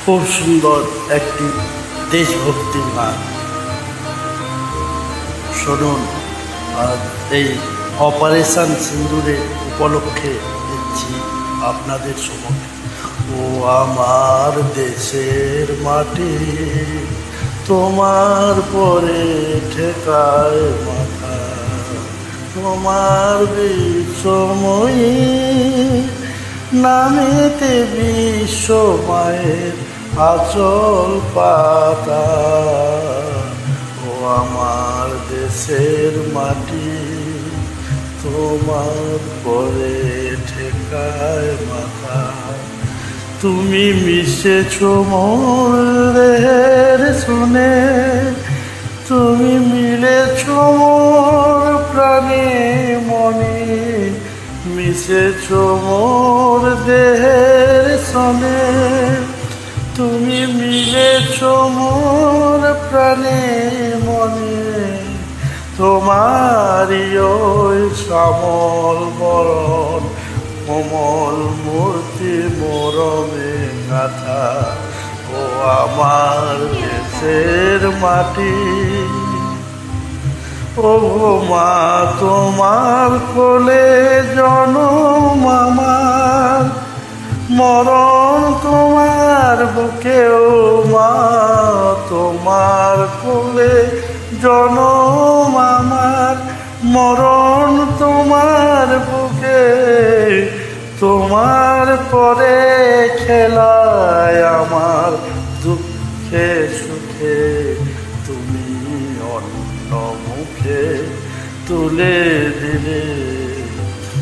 খুব সুন্দর একটি দেশভক্তির গান শুনুন। আর এই অপারেশন সিন্দুরের উপলক্ষে দিচ্ছি আপনাদের সময়। ও আমার দেশের মাটি, তোমার পরে ঠেকায় মাথা, তোমার বিশ্বময়ী নামেতে বিশ্ব মায়ের আচল পাতা। ও আমার দেশের মাটি, তোমার পরে ঠেকায় মাথা। তুমি মিশেছ মোর দেহের শুনে, তুমি মিলেছ মোর প্রাণে মনে, মিশেছ মোর দেহের সনে, তুমি মিলেছ মোর প্রাণে মনে। তোমারই ওই শ্যামল বরণ কোমল মূর্তি মরমে গাথা। ও আমার দেশের মাটি, ও মা তোমার কোলে জনম আমার, মরণ তোমার বুকে। ও মা তোমার কোলে জনম আমার, মরণ তোমার বুকে। তোমার পরে খেলায় আমার দুঃখে সুখে, তুমি অন্য মুখে তুলে দিলে।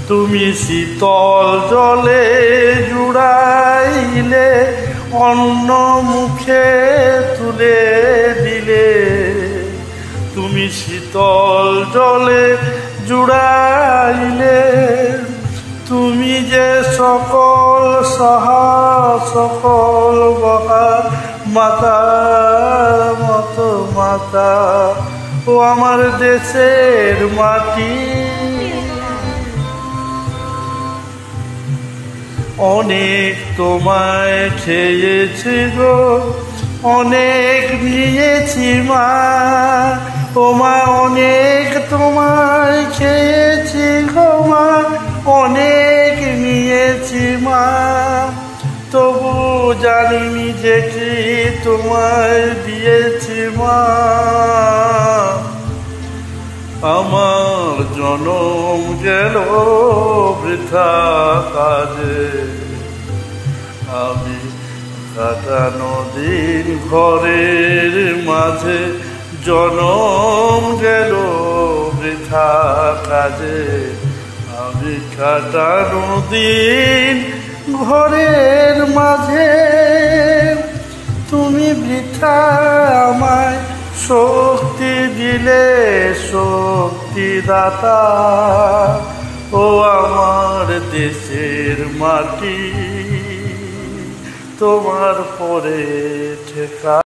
তুমি শীতল জলে জুড়াইলে, অন্য মুখে তুলে দিলে। তুমি শীতল জলে জুড়াইলে, তুমি যে সকল সহা সকল বহা মাতার মতো মাতা। ও আমার দেশের মাটি, অনেক তোমায় খেয়েছি গো, অনেক নিয়েছি মা। ও মা অনেক তোমায় খেয়েছি গো মা, অনেক নিয়েছি মা। তবু জানিনি যে কি তোমায় দিয়েছি মা। আমার জনম গেল বৃথা কাজে, আমি কাটানো দিন ঘরের মাঝে। জনম গেল বৃথা কাজে, আমি কাটানো দিন ঘরের মাঝে। তুমি বৃথা আমায় শক্তি দিলে শক্তিদাতা। ও আমার দেশের মাটি, তোমার পরে ঠেকা